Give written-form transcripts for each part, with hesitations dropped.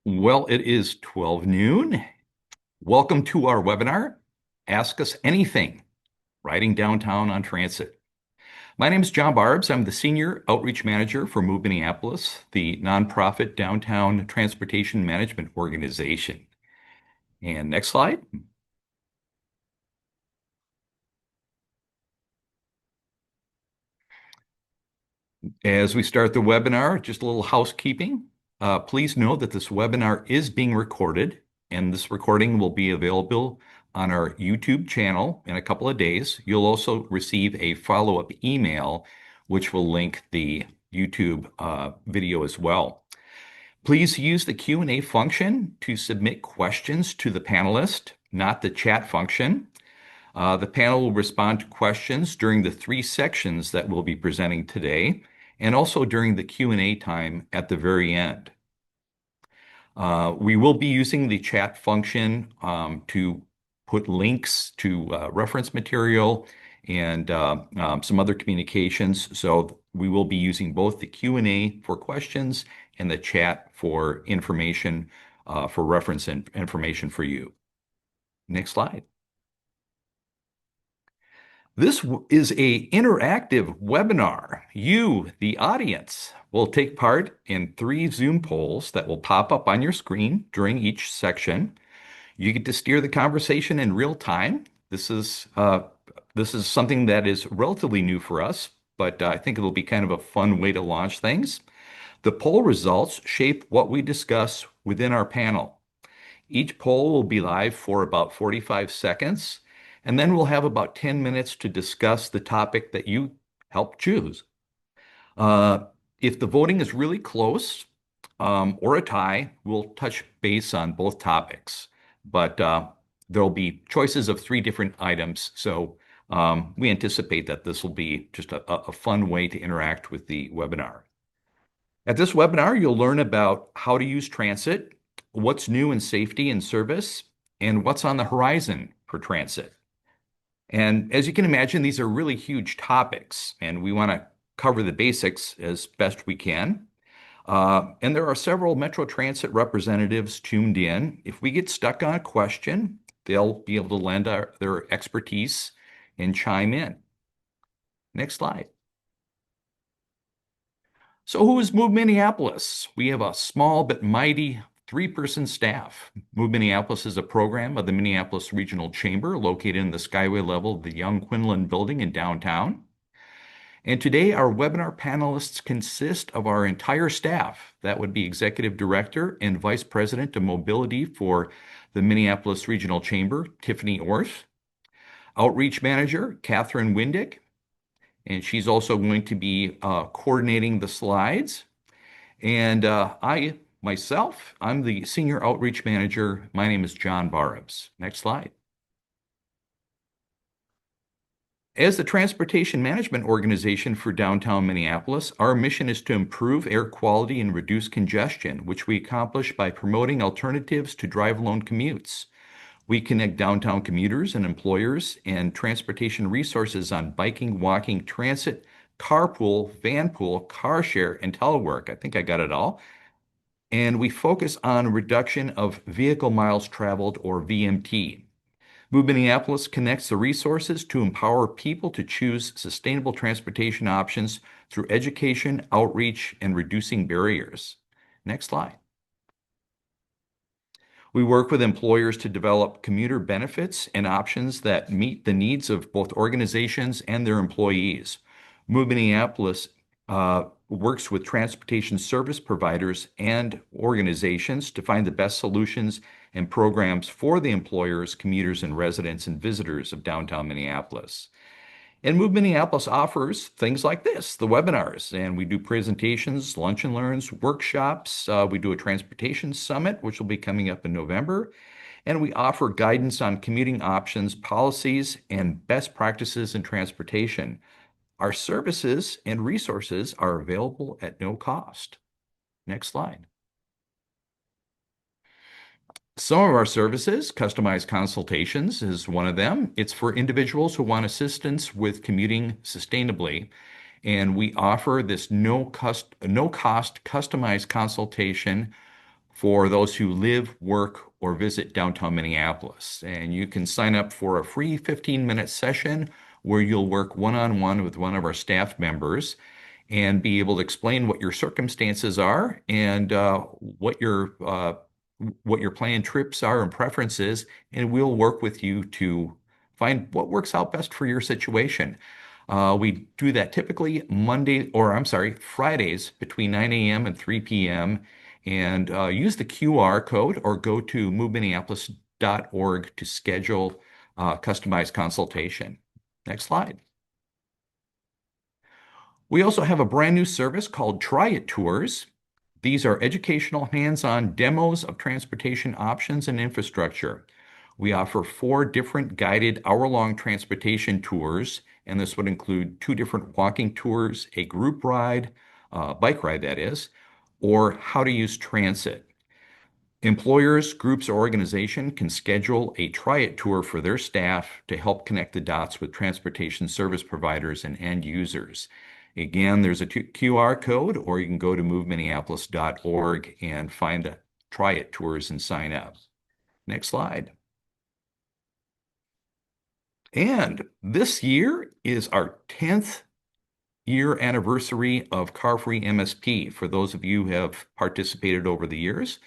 Well, it is 12 noon. Welcome to our webinar, Ask Us Anything, Riding Downtown on Transit. My name is John Barobs. I'm the Senior Outreach Manager for Move Minneapolis, the nonprofit downtown transportation management organization. And next slide. As we start the webinar, just a little housekeeping. Please know that this webinar is being recorded, and this recording will be available on our YouTube channel in a couple of days. You'll also receive a follow-up email, which will link the YouTube video as well. Please use the Q&A function to submit questions to the panelist, not the chat function. The panel will respond to questions during the three sections that we'll be presenting today, and also during the Q&A time at the very end. We will be using the chat function to put links to reference material and some other communications. So we will be using both the Q&A for questions and the chat for information, for reference and information for you. Next slide. This is an interactive webinar. You, the audience, will take part in 3 Zoom polls that will pop up on your screen during each section. You get to steer the conversation in real time. This is something that is relatively new for us, but I think it'll be kind of a fun way to launch things. The poll results shape what we discuss within our panel. Each poll will be live for about 45 seconds, and then we'll have about 10 minutes to discuss the topic that you helped choose. If the voting is really close or a tie, we'll touch base on both topics. But there'll be choices of 3 different items, so we anticipate that this will be just a fun way to interact with the webinar. At this webinar, you'll learn about how to use transit, what's new in safety and service, and what's on the horizon for transit. And as you can imagine, these are really huge topics, and we want to cover the basics as best we can. And there are several Metro Transit representatives tuned in. If we get stuck on a question, they'll be able to lend their expertise and chime in. Next slide. So who is Move Minneapolis? We have a small but mighty 3-person staff. Move Minneapolis is a program of the Minneapolis Regional Chamber located in the Skyway level of the Young Quinlan Building in downtown. And today our webinar panelists consist of our entire staff. That would be Executive Director and Vice President of Mobility for the Minneapolis Regional Chamber, Tiffany Orth. Outreach Manager, Catherine Windyk, and she's also going to be coordinating the slides. And I'm the Senior Outreach Manager. My name is John Barobs. Next slide. As the transportation management organization for downtown Minneapolis, our mission is to improve air quality and reduce congestion, which we accomplish by promoting alternatives to drive-alone commutes. We connect downtown commuters and employers and transportation resources on biking, walking, transit, carpool, vanpool, car share, and telework. I think I got it all. And we focus on reduction of vehicle miles traveled, or VMT. Move Minneapolis connects the resources to empower people to choose sustainable transportation options through education, outreach, and reducing barriers. Next slide. We work with employers to develop commuter benefits and options that meet the needs of both organizations and their employees. Move Minneapolis works with transportation service providers and organizations to find the best solutions and programs for the employers, commuters, and residents and visitors of downtown Minneapolis. And Move Minneapolis offers things like this, the webinars, and we do presentations, lunch and learns, workshops. We do a transportation summit, which will be coming up in November. And we offer guidance on commuting options, policies, and best practices in transportation. Our services and resources are available at no cost. Next slide. Some of our services, customized consultations is one of them. It's for individuals who want assistance with commuting sustainably. And we offer this no cost customized consultation for those who live, work, or visit downtown Minneapolis. And you can sign up for a free 15-minute session where you'll work one-on-one with one of our staff members and be able to explain what your circumstances are and what your planned trips are and preferences, and we'll work with you to find what works out best for your situation. We do that typically Fridays between 9 a.m. and 3 p.m. And use the QR code or go to moveminneapolis.org to schedule customized consultation. Next slide. We also have a brand new service called Try It Tours. These are educational hands-on demos of transportation options and infrastructure. We offer 4 different guided hour-long transportation tours, and this would include 2 different walking tours, a group ride, bike ride that is, or how to use transit. Employers, groups, or organization can schedule a Try It tour for their staff to help connect the dots with transportation service providers and end users. Again, there's a QR code, or you can go to moveminneapolis.org and find the Try It tours and sign up. Next slide. And this year is our 10th year anniversary of Car-Free MSP for those of you who have participated over the years.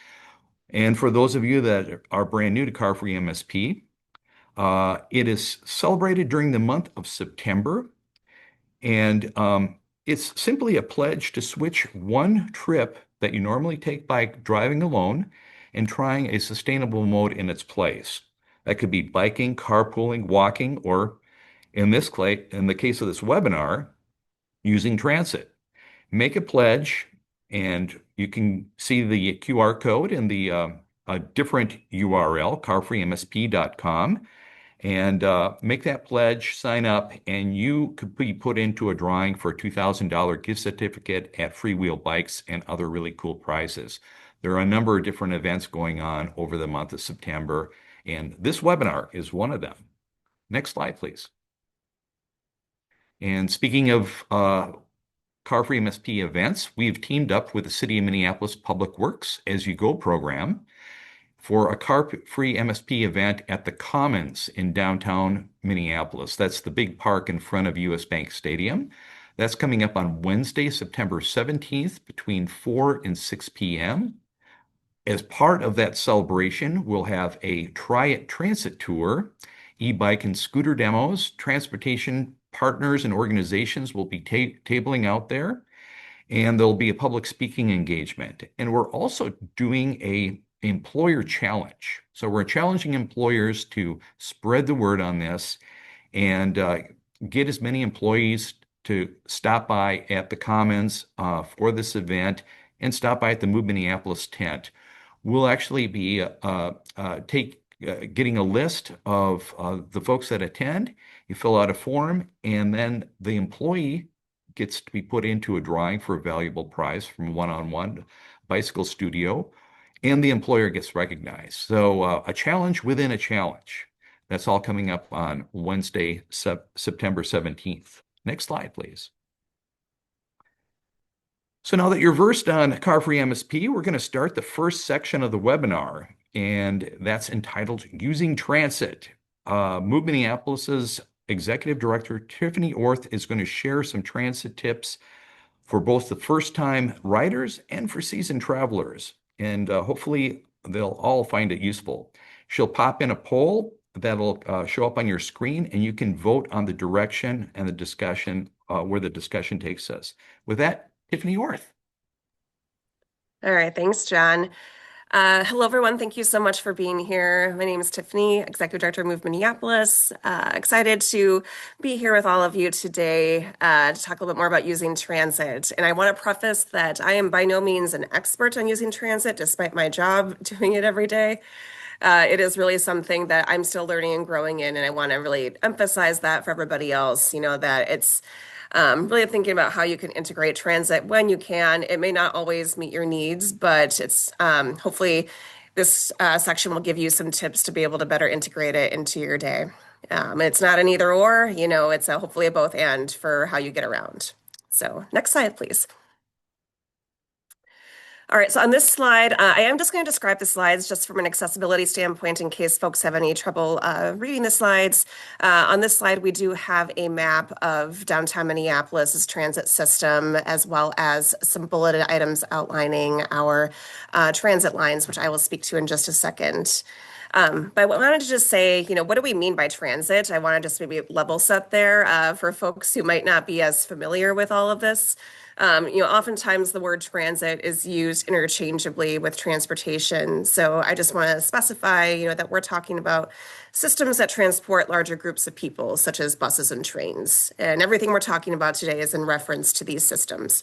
And for those of you that are brand new to Car-Free MSP, it is celebrated during the month of September. And it's simply a pledge to switch one trip that you normally take by driving alone and trying a sustainable mode in its place. That could be biking, carpooling, walking, or in the case of this webinar, using transit. Make a pledge, and you can see the QR code in the a different URL, carfreemsp.com, and make that pledge, sign up, and you could be put into a drawing for a $2,000 gift certificate at Freewheel Bikes and other really cool prizes. There are a number of different events going on over the month of September, and this webinar is one of them. Next slide, please. And speaking of Car-Free MSP events, we've teamed up with the City of Minneapolis Public Works As You Go program for a Car-Free MSP event at the Commons in downtown Minneapolis. That's the big park in front of US Bank Stadium. That's coming up on Wednesday, September 17th between 4 and 6 p.m. As part of that celebration, we'll have a Try It Transit tour, e-bike and scooter demos, transportation partners and organizations will be tabling out there, and there'll be a public speaking engagement. And we're also doing a employer challenge. So we're challenging employers to spread the word on this and get as many employees to stop by at the Commons for this event and stop by at the Move Minneapolis tent. We'll actually be getting a list of the folks that attend. You fill out a form, and then the employee gets to be put into a drawing for a valuable prize from One-on-One Bicycle Studio, and the employer gets recognized. So a challenge within a challenge. That's all coming up on Wednesday, September 17th. Next slide, please. So now that you're versed on Car-Free MSP, we're going to start the first section of the webinar, and that's entitled Using Transit. Move Minneapolis's Executive Director, Tiffany Orth, is going to share some transit tips for both the first-time riders and for seasoned travelers, and hopefully they'll all find it useful. She'll pop in a poll that'll show up on your screen, and you can vote on the direction and the discussion, where the discussion takes us. With that, Tiffany Orth. All right, thanks, John. Hello, everyone. Thank you so much for being here. My name is Tiffany, Executive Director of Move Minneapolis. Excited to be here with all of you today to talk a little bit more about using transit. And I want to preface that I am by no means an expert on using transit, despite my job doing it every day. It is really something that I'm still learning and growing in, and I want to really emphasize that for everybody else, that it's really thinking about how you can integrate transit when you can. It may not always meet your needs, but it's hopefully this section will give you some tips to be able to better integrate it into your day. It's not an either or, it's hopefully a both and for how you get around. So next slide, please. All right, so on this slide, I am just going to describe the slides just from an accessibility standpoint in case folks have any trouble reading the slides. On this slide, we do have a map of downtown Minneapolis's transit system, as well as some bulleted items outlining our transit lines, which I will speak to in just a second. But I wanted to just say, what do we mean by transit? I want to just maybe level set there for folks who might not be as familiar with all of this. Oftentimes the word transit is used interchangeably with transportation. So I just want to specify, that we're talking about systems that transport larger groups of people, such as buses and trains. And everything we're talking about today is in reference to these systems.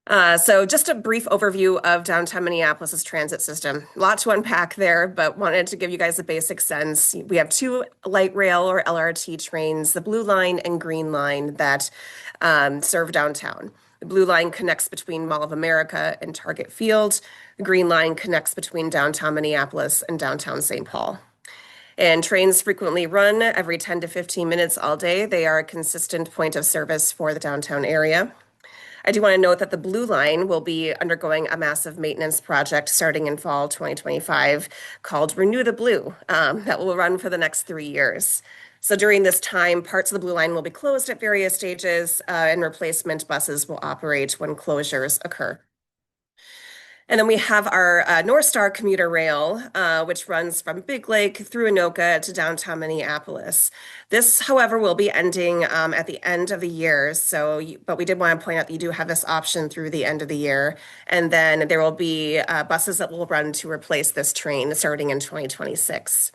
So just a brief overview of downtown Minneapolis's transit system. A lot to unpack there, but wanted to give you guys a basic sense. We have two light rail or LRT trains, the Blue Line and Green Line, that serve downtown. The Blue Line connects between Mall of America and Target Field. The Green Line connects between downtown Minneapolis and downtown St. Paul. And trains frequently run every 10 to 15 minutes all day. They are a consistent point of service for the downtown area. I do want to note that the Blue Line will be undergoing a massive maintenance project starting in fall 2025 called Renew the Blue that will run for the next 3 years. So during this time, parts of the Blue Line will be closed at various stages and replacement buses will operate when closures occur. And then we have our North Star commuter rail, which runs from Big Lake through Anoka to downtown Minneapolis. This, however, will be ending at the end of the year. But we did want to point out that you do have this option through the end of the year. And then there will be buses that will run to replace this train starting in 2026.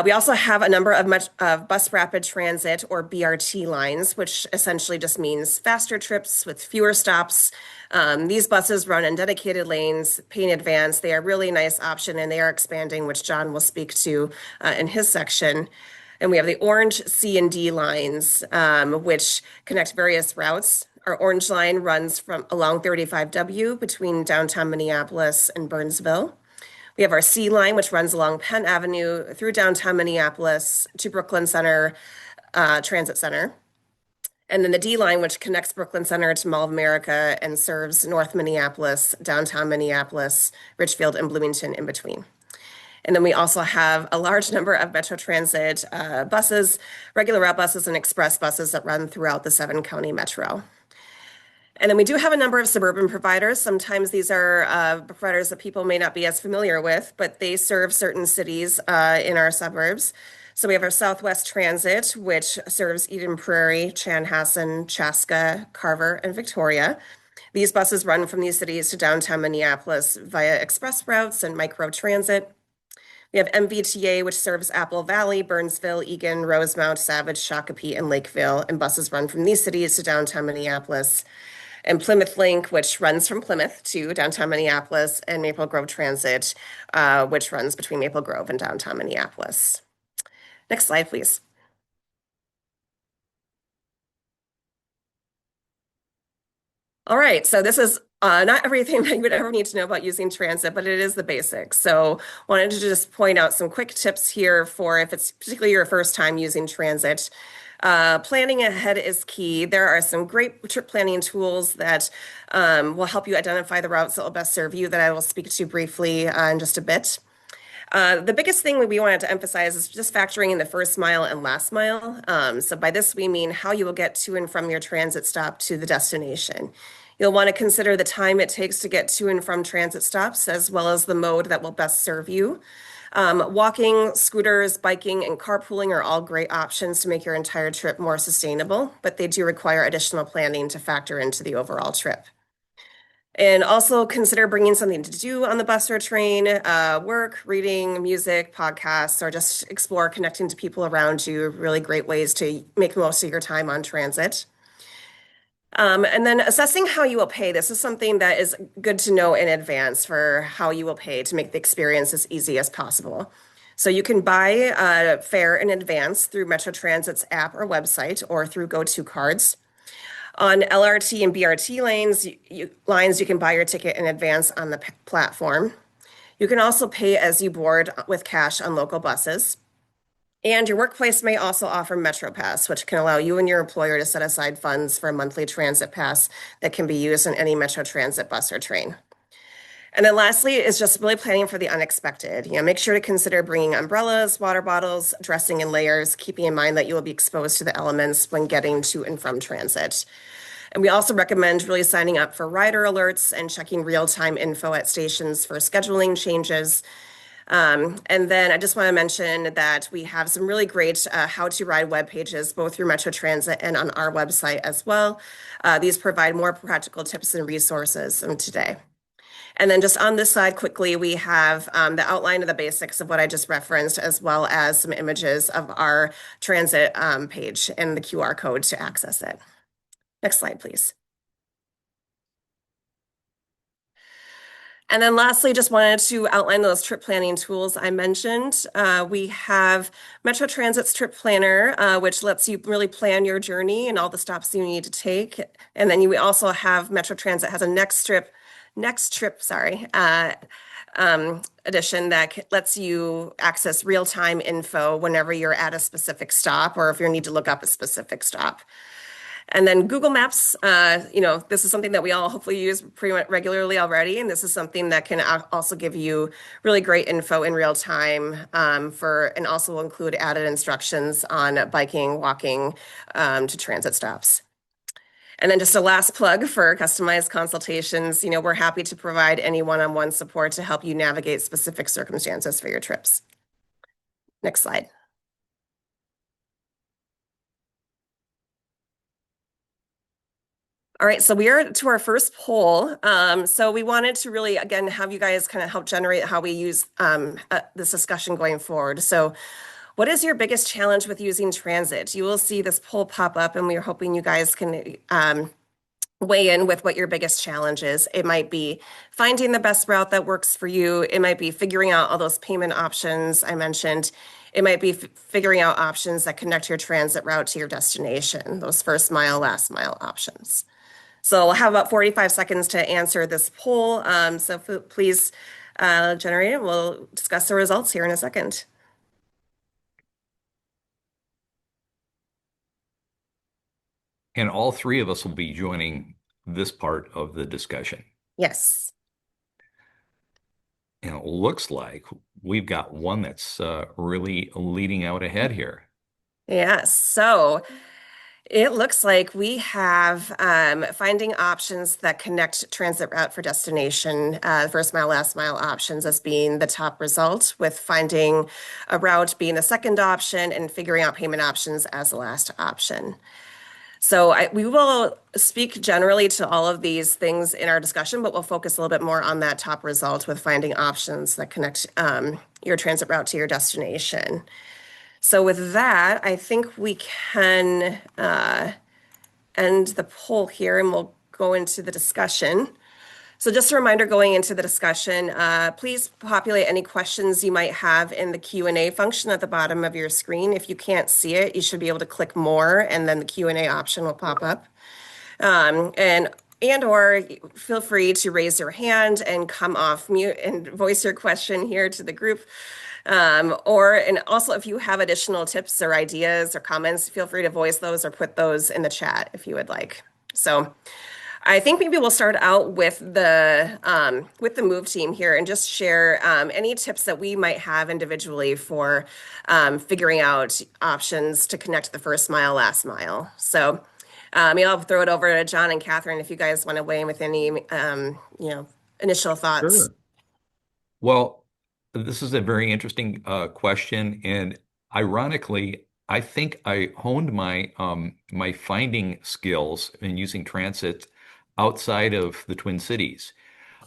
We also have a number of bus rapid transit or BRT lines, which essentially just means faster trips with fewer stops. These buses run in dedicated lanes, pay in advance. They are a really nice option and they are expanding, which John will speak to in his section. And we have the orange C and D lines, which connect various routes. Our orange line runs from along 35W between downtown Minneapolis and Burnsville. We have our C line, which runs along Penn Avenue through downtown Minneapolis to Brooklyn Center Transit Center. And then the D line, which connects Brooklyn Center to Mall of America and serves North Minneapolis, downtown Minneapolis, Richfield, and Bloomington in between. And then we also have a large number of Metro Transit buses, regular route buses, and express buses that run throughout the 7-county metro. And then we do have a number of suburban providers. Sometimes these are providers that people may not be as familiar with, but they serve certain cities in our suburbs. So we have our Southwest Transit, which serves Eden Prairie, Chanhassen, Chaska, Carver, and Victoria. These buses run from these cities to downtown Minneapolis via express routes and micro transit. We have MVTA, which serves Apple Valley, Burnsville, Eagan, Rosemount, Savage, Shakopee, and Lakeville, and buses run from these cities to downtown Minneapolis. And Plymouth Link, which runs from Plymouth to downtown Minneapolis, and Maple Grove Transit, which runs between Maple Grove and downtown Minneapolis. Next slide, please. All right, so this is not everything that you would ever need to know about using transit, but it is the basics. So wanted to just point out some quick tips here for if it's particularly your first time using transit. Planning ahead is key. There are some great trip planning tools that will help you identify the routes that will best serve you that I will speak to briefly in just a bit. The biggest thing we wanted to emphasize is just factoring in the first mile and last mile. So by this, we mean how you will get to and from your transit stop to the destination. You'll want to consider the time it takes to get to and from transit stops, as well as the mode that will best serve you. Walking, scooters, biking, and carpooling are all great options to make your entire trip more sustainable, but they do require additional planning to factor into the overall trip. And also consider bringing something to do on the bus or train, work, reading, music, podcasts, or just explore connecting to people around you. Really great ways to make the most of your time on transit. And then assessing how you will pay. This is something that is good to know in advance for how you will pay to make the experience as easy as possible. So you can buy a fare in advance through Metro Transit's app or website or through Go-To cards. On LRT and BRT lines, you can buy your ticket in advance on the platform. You can also pay as you board with cash on local buses. And your workplace may also offer MetroPass, which can allow you and your employer to set aside funds for a monthly transit pass that can be used on any Metro Transit bus or train. And then lastly is just really planning for the unexpected. Make sure to consider bringing umbrellas, water bottles, dressing in layers, keeping in mind that you will be exposed to the elements when getting to and from transit. And we also recommend really signing up for rider alerts and checking real-time info at stations for scheduling changes. And then I just want to mention that we have some really great how-to ride web pages, both through Metro Transit and on our website as well. These provide more practical tips and resources today. And then just on this side, quickly, we have the outline of the basics of what I just referenced, as well as some images of our transit page and the QR code to access it. Next slide, please. And then lastly, just wanted to outline those trip planning tools I mentioned. We have Metro Transit's Trip Planner, which lets you really plan your journey and all the stops you need to take. And then we also have Metro Transit has a next trip, sorry, edition that lets you access real-time info whenever you're at a specific stop or if you need to look up a specific stop. And then Google Maps, this is something that we all hopefully use pretty much regularly already. And this is something that can also give you really great info in real time and also will include added instructions on biking, walking to transit stops. And then just a last plug for customized consultations. We're happy to provide any one-on-one support to help you navigate specific circumstances for your trips. Next slide. All right, so we are to our first poll. So we wanted to really, again, have you guys kind of help generate how we use this discussion going forward. So what is your biggest challenge with using transit? You will see this poll pop up, and we're hoping you guys can weigh in with what your biggest challenge is. It might be finding the best route that works for you. It might be figuring out all those payment options I mentioned. It might be figuring out options that connect your transit route to your destination, those first mile, last mile options. So we'll have about 45 seconds to answer this poll. So please generate it. We'll discuss the results here in a second. And all three of us will be joining this part of the discussion. Yes. And it looks like we've got one that's really leading out ahead here. Yes. So it looks like we have finding options that connect transit route for destination, first mile, last mile options as being the top result, with finding a route being the second option and figuring out payment options as the last option. So we will speak generally to all of these things in our discussion, but we'll focus a little bit more on that top result with finding options that connect your transit route to your destination. So with that, I think we can end the poll here and we'll go into the discussion. So just a reminder going into the discussion, please populate any questions you might have in the Q&A function at the bottom of your screen. If you can't see it, you should be able to click more and then the Q&A option will pop up. And or feel free to raise your hand and come off mute and voice your question here to the group. And also if you have additional tips or ideas or comments, feel free to voice those or put those in the chat if you would like. So I think maybe we'll start out with the Move team here and just share any tips that we might have individually for figuring out options to connect the first mile, last mile. So maybe I'll throw it over to John and Catherine if you guys want to weigh in with any initial thoughts. Sure. Well, this is a very interesting question, and ironically, I think I honed my finding skills in using transit outside of the Twin Cities.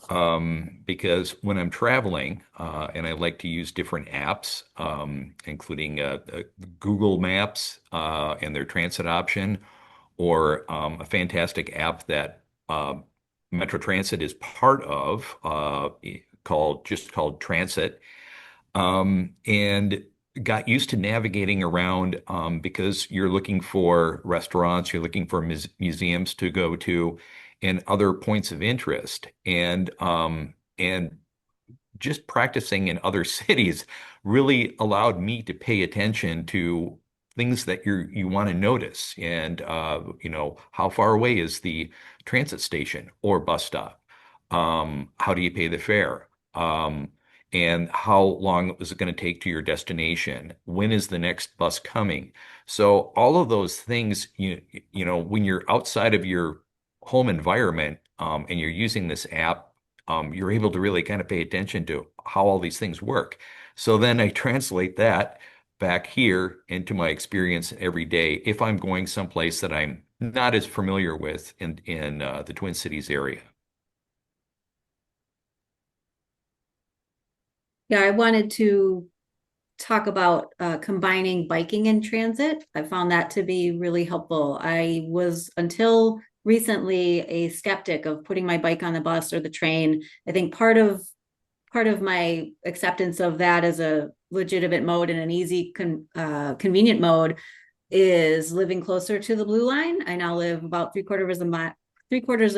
Because when I'm traveling, and I like to use different apps, including Google Maps and their transit option, or a fantastic app that Metro Transit is part of, called Transit, and got used to navigating around because you're looking for restaurants, you're looking for museums to go to, and other points of interest. And just practicing in other cities really allowed me to pay attention to things that you want to notice. And how far away is the transit station or bus stop? How do you pay the fare? And how long is it going to take to your destination? When is the next bus coming? So all of those things, when you're outside of your home environment, and you're using this app, you're able to really kind of pay attention to how all these things work. So then I translate that back here into my experience every day if I'm going someplace that I'm not as familiar with in the Twin Cities area. Yeah, I wanted to talk about combining biking and transit. I found that to be really helpful. I was until recently a skeptic of putting my bike on the bus or the train. I think part of my acceptance of that as a legitimate mode and an easy, convenient mode is living closer to the blue line. I now live about three quarters of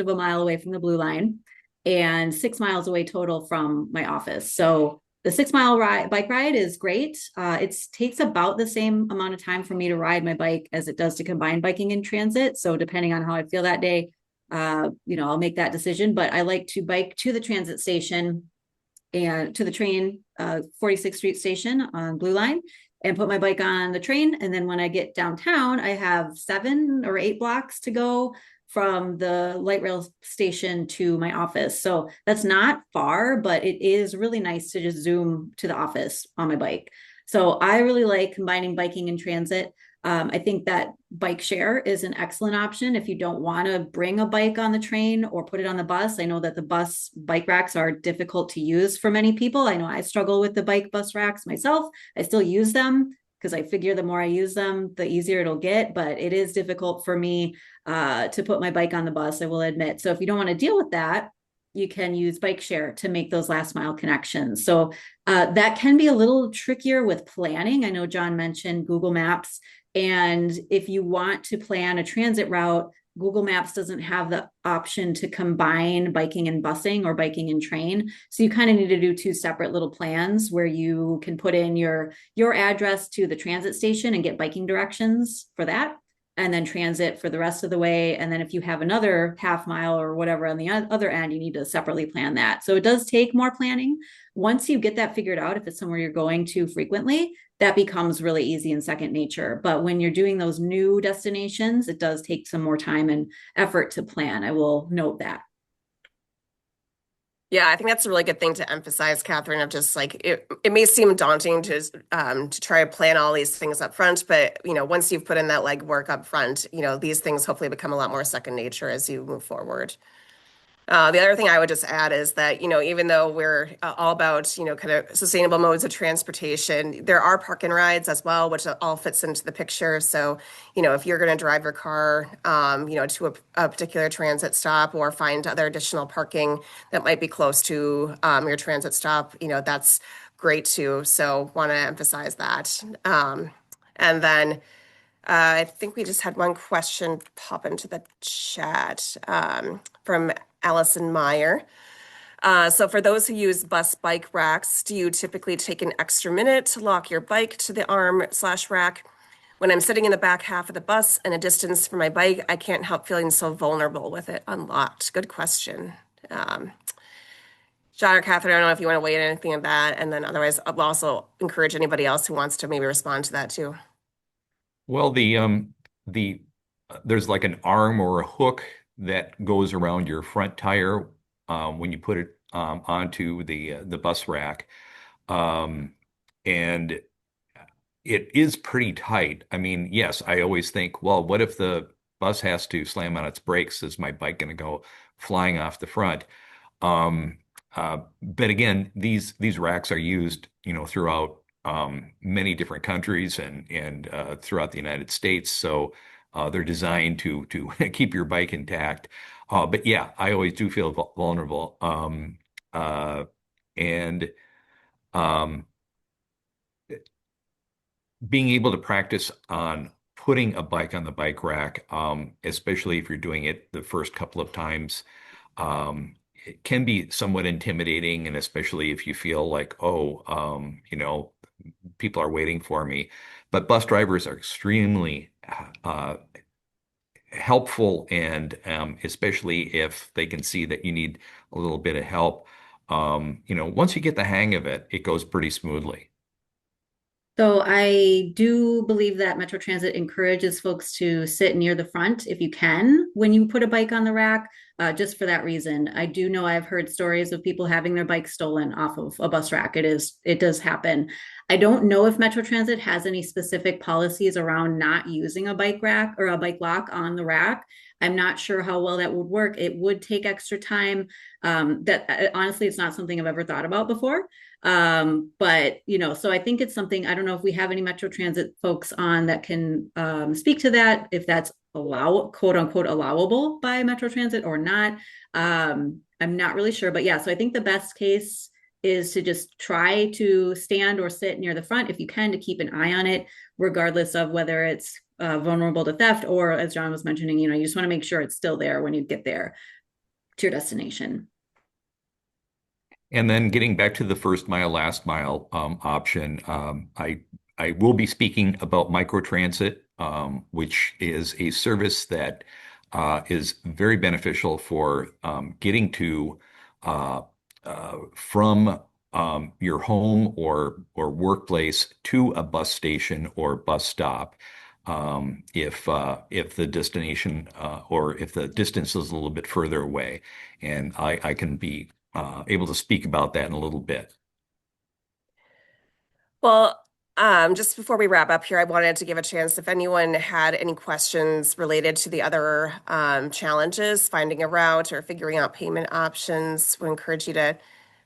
a mile away from the blue line, and 6 miles away total from my office. So the 6 mile bike ride is great. It takes about the same amount of time for me to ride my bike as it does to combine biking and transit. So depending on how I feel that day, I'll make that decision. But I like to bike to the transit station and to the train, 46th Street station on Blue Line, and put my bike on the train. And then when I get downtown, I have 7 or 8 blocks to go from the light rail station to my office. So that's not far, but it is really nice to just zoom to the office on my bike. So I really like combining biking and transit. I think that bike share is an excellent option if you don't want to bring a bike on the train or put it on the bus. I know that the bus bike racks are difficult to use for many people. I know I struggle with the bike bus racks myself. I still use them because I figure the more I use them, the easier it'll get. But it is difficult for me to put my bike on the bus, I will admit. So if you don't want to deal with that, you can use bike share to make those last mile connections. So that can be a little trickier with planning. I know John mentioned Google Maps. And if you want to plan a transit route, Google Maps doesn't have the option to combine biking and busing or biking and train. So you kind of need to do two separate little plans where you can put in your address to the transit station and get biking directions for that, and then transit for the rest of the way. And then if you have another half mile or whatever on the other end, you need to separately plan that. So it does take more planning. Once you get that figured out, if it's somewhere you're going to frequently, that becomes really easy and second nature. But when you're doing those new destinations, it does take some more time and effort to plan. I will note that. Yeah, I think that's a really good thing to emphasize, Catherine, of just like it may seem daunting to try to plan all these things up front, but once you've put in that legwork up front, these things hopefully become a lot more second nature as you move forward. The other thing I would just add is that, even though we're all about, kind of sustainable modes of transportation, there are park and rides as well, which all fits into the picture. So, if you're going to drive your car, to a particular transit stop or find other additional parking that might be close to your transit stop, that's great too. So, want to emphasize that. And then I think we just had one question pop into the chat from Allison Meyer. So for those who use bus bike racks, do you typically take an extra minute to lock your bike to the arm/rack? When I'm sitting in the back half of the bus and a distance from my bike, I can't help feeling so vulnerable with it unlocked. Good question. Um, John or Catherine, I don't know if you want to weigh in anything on that. And then otherwise, I'll also encourage anybody else who wants to maybe respond to that too. Well, the there's like an arm or a hook that goes around your front tire when you put it onto the bus rack, and it is pretty tight. I mean, yes, I always think, well, what if the bus has to slam on its brakes? Is my bike going to go flying off the front? Um, but again, these racks are used, throughout many different countries and throughout the United States. So they're designed to keep your bike intact. But yeah, I always do feel vulnerable. And um, being able to practice on putting a bike on the bike rack, especially if you're doing it the first couple of times, um, it can be somewhat intimidating, and especially if you feel like, oh, people are waiting for me. But bus drivers are extremely helpful, and especially if they can see that you need a little bit of help. Once you get the hang of it, it goes pretty smoothly. So I do believe that Metro Transit encourages folks to sit near the front if you can when you put a bike on the rack, just for that reason. I do know I've heard stories of people having their bikes stolen off of a bus rack. It does happen. I don't know if Metro Transit has any specific policies around not using a bike rack or a bike lock on the rack. I'm not sure how well that would work. It would take extra time. Honestly, it's not something I've ever thought about before. But so I think it's something. I don't know if we have any Metro Transit folks on that can speak to that, if that's quote unquote allowable by Metro Transit or not. I'm not really sure, but yeah, so I think the best case is to just try to stand or sit near the front if you can, to keep an eye on it, regardless of whether it's vulnerable to theft, or as John was mentioning, you just want to make sure it's still there when you get there to your destination. And then getting back to the first mile, last mile option, I will be speaking about microtransit, which is a service that is very beneficial for getting uh, from your home or workplace to a bus station or bus stop. If the destination or if the distance is a little bit further away, and I can be able to speak about that in a little bit. Well, just before we wrap up here, I wanted to give a chance if anyone had any questions related to the other challenges, finding a route or figuring out payment options. We encourage you to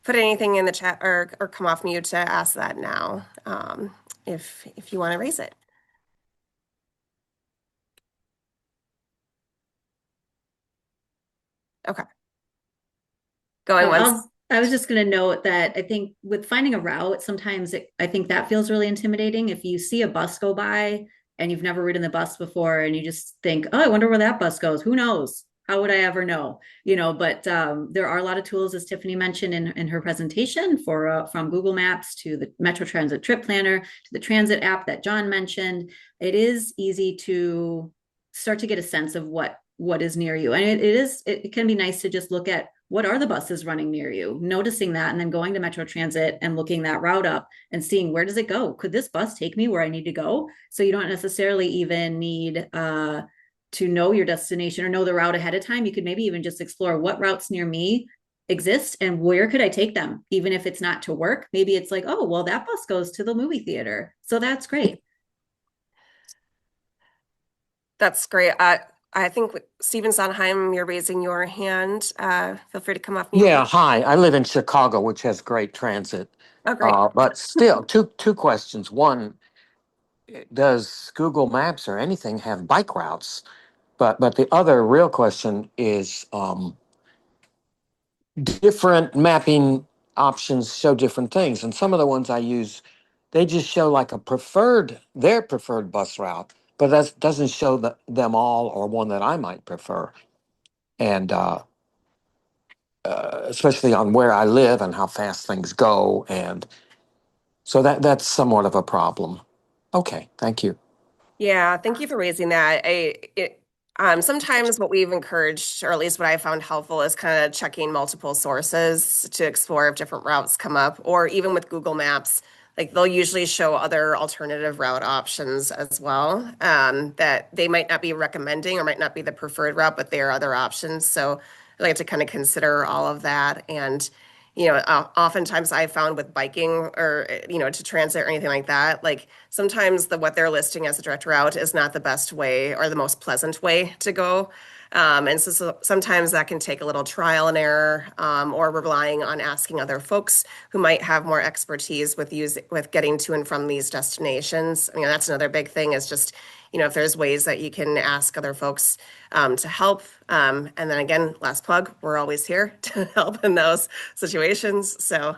put anything in the chat or come off mute to ask that now, if you want to raise it. Okay, going once. I was just going to note that I think with finding a route, sometimes I think that feels really intimidating. If you see a bus go by and you've never ridden the bus before and you just think, oh, I wonder where that bus goes. Who knows? How would I ever know? But there are a lot of tools, as Tiffany mentioned in her presentation, from Google Maps to the Metro Transit Trip Planner to the Transit app that John mentioned. It is easy to start to get a sense of what is near you. And it can be nice to just look at what are the buses running near you, noticing that, and then going to Metro Transit and looking that route up and seeing, where does it go? Could this bus take me where I need to go? So you don't necessarily even need to know your destination or know the route ahead of time. You could maybe even just explore what routes near me exist and where could I take them, even if it's not to work. Maybe it's like, oh, well, that bus goes to the movie theater, so that's great. That's great. I think Stephen Sondheim, you're raising your hand. Feel free to come off mute. Yeah, hi. I live in Chicago, which has great transit. Oh, great. But still, two questions. One, does Google Maps or anything have bike routes? But the other real question is, different mapping options show different things, and some of the ones I use, they just show like their preferred bus route, but that doesn't show them all or one that I might prefer. And especially on where I live and how fast things go, and so that's somewhat of a problem. Okay, thank you. Yeah, thank you for raising that. Sometimes what we've encouraged, or at least what I found helpful, is kind of checking multiple sources to explore if different routes come up, or even with Google Maps, like they'll usually show other alternative route options as well, that they might not be recommending or might not be the preferred route, but there are other options. So I like to kind of consider all of that. And oftentimes I found with biking or, to transit or anything like that, like sometimes what they're listing as a direct route is not the best way or the most pleasant way to go. And so sometimes that can take a little trial and error, or relying on asking other folks who might have more expertise with getting to and from these destinations. I mean, that's another big thing, is just, if there's ways that you can ask other folks to help. And then again, last plug, we're always here to help in those situations. So,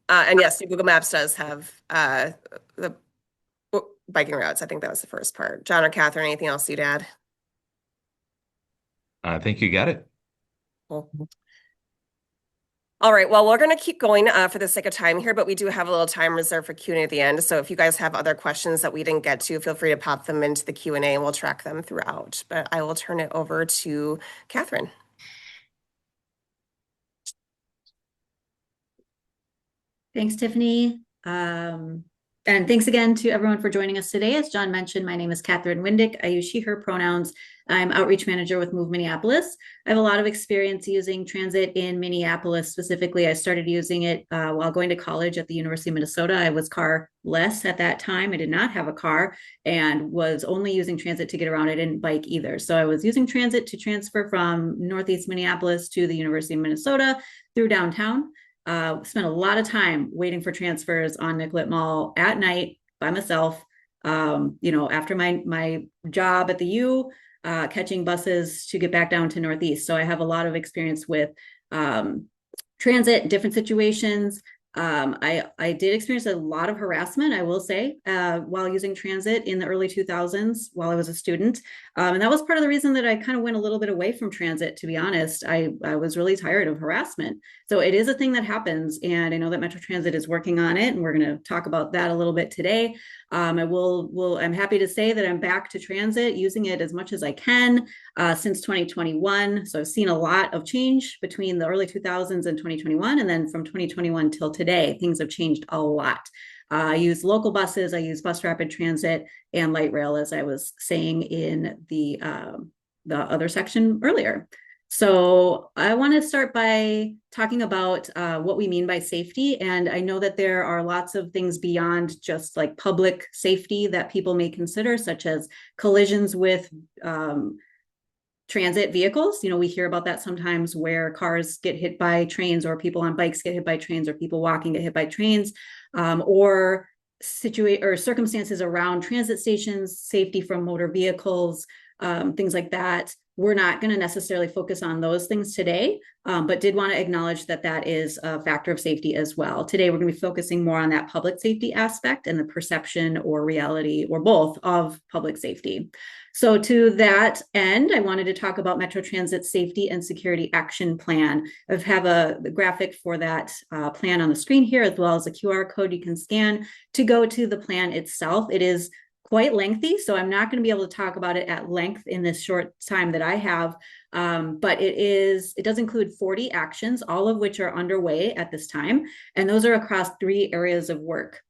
and yes, Google Maps does have the biking routes. I think that was the first part. John or Catherine, anything else you'd add? I think you got it. Cool. All right, well, we're going to keep going for the sake of time here, but we do have a little time reserved for Q&A at the end. So if you guys have other questions that we didn't get to, feel free to pop them into the Q&A and we'll track them throughout. But I will turn it over to Catherine. Thanks, Tiffany. And thanks again to everyone for joining us today. As John mentioned, my name is Catherine Windyk. I use she, her pronouns. I'm outreach manager with Move Minneapolis. I have a lot of experience using transit in Minneapolis. Specifically, I started using it while going to college at the University of Minnesota. I was car-less at that time. I did not have a car and was only using transit to get around. I didn't bike either. So I was using transit to transfer from Northeast Minneapolis to the University of Minnesota through downtown. Spent a lot of time waiting for transfers on Nicollet Mall at night by myself. After my job at the U, catching buses to get back down to Northeast. So I have a lot of experience with transit, different situations. I did experience a lot of harassment, I will say, while using transit in the early 2000s while I was a student. And that was part of the reason that I kind of went a little bit away from transit, to be honest. I was really tired of harassment. So it is a thing that happens. And I know that Metro Transit is working on it. And we're going to talk about that a little bit today. I'm happy to say that I'm back to transit, using it as much as I can since 2021. So I've seen a lot of change between the early 2000s and 2021. And then from 2021 till today, things have changed a lot. I use local buses, I use bus rapid transit and light rail, as I was saying in the other section earlier. So I want to start by talking about what we mean by safety. And I know that there are lots of things beyond just like public safety that people may consider, such as collisions with transit vehicles. We hear about that sometimes, where cars get hit by trains, or people on bikes get hit by trains, or people walking get hit by trains, or circumstances around transit stations, safety from motor vehicles, things like that. We're not going to necessarily focus on those things today, but did want to acknowledge that that is a factor of safety as well. Today, we're going to be focusing more on that public safety aspect and the perception or reality or both of public safety. So to that end, I wanted to talk about Metro Transit Safety and Security Action Plan. I have the graphic for that plan on the screen here, as well as a QR code you can scan to go to the plan itself. It is quite lengthy, so I'm not going to be able to talk about it at length in this short time that I have, but it does include 40 actions, all of which are underway at this time, and those are across 3 areas of work.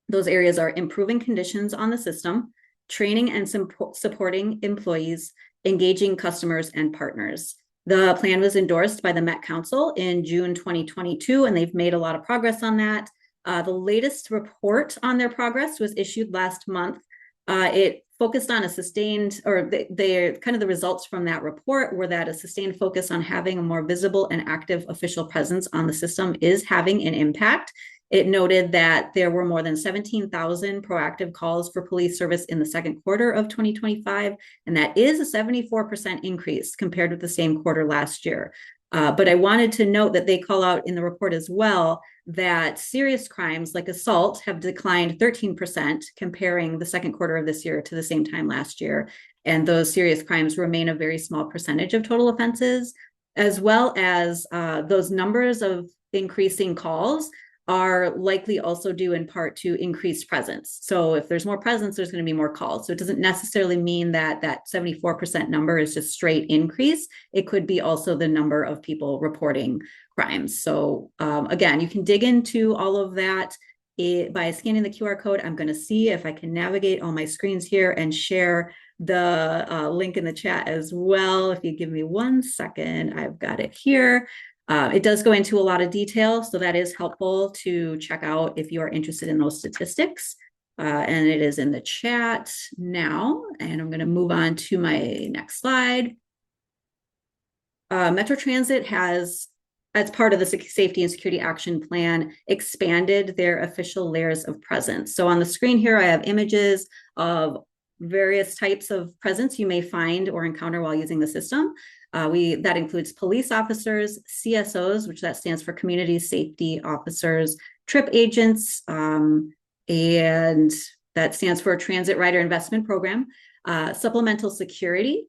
Those areas are improving conditions on the system, training and supporting employees, engaging customers and partners. The plan was endorsed by the Met Council in June 2022, and they've made a lot of progress on that. The latest report on their progress was issued last month. It focused on a sustained, or the kind of the results from that report were that a sustained focus on having a more visible and active official presence on the system is having an impact. It noted that there were more than 17,000 proactive calls for police service in the second quarter of 2025, and that is a 74% increase compared with the same quarter last year. But I wanted to note that they call out in the report as well that serious crimes like assault have declined 13%, comparing the second quarter of this year to the same time last year. And those serious crimes remain a very small percentage of total offenses, as well as those numbers of increasing calls are likely also due in part to increased presence. So if there's more presence, there's going to be more calls. So it doesn't necessarily mean that that 74% number is just straight increase. It could be also the number of people reporting crimes. So again, you can dig into all of that by scanning the QR code. I'm going to see if I can navigate all my screens here and share the link in the chat as well. If you give me 1 second, I've got it here. It does go into a lot of detail, so that is helpful to check out if you are interested in those statistics. And it is in the chat now, and I'm going to move on to my next slide. Metro Transit has, as part of the Safety and Security Action Plan, expanded their official layers of presence. So on the screen here, I have images of various types of presence you may find or encounter while using the system. That includes police officers, CSOs, which that stands for Community Safety Officers, trip agents, and that stands for Transit Rider Investment Program, supplemental security,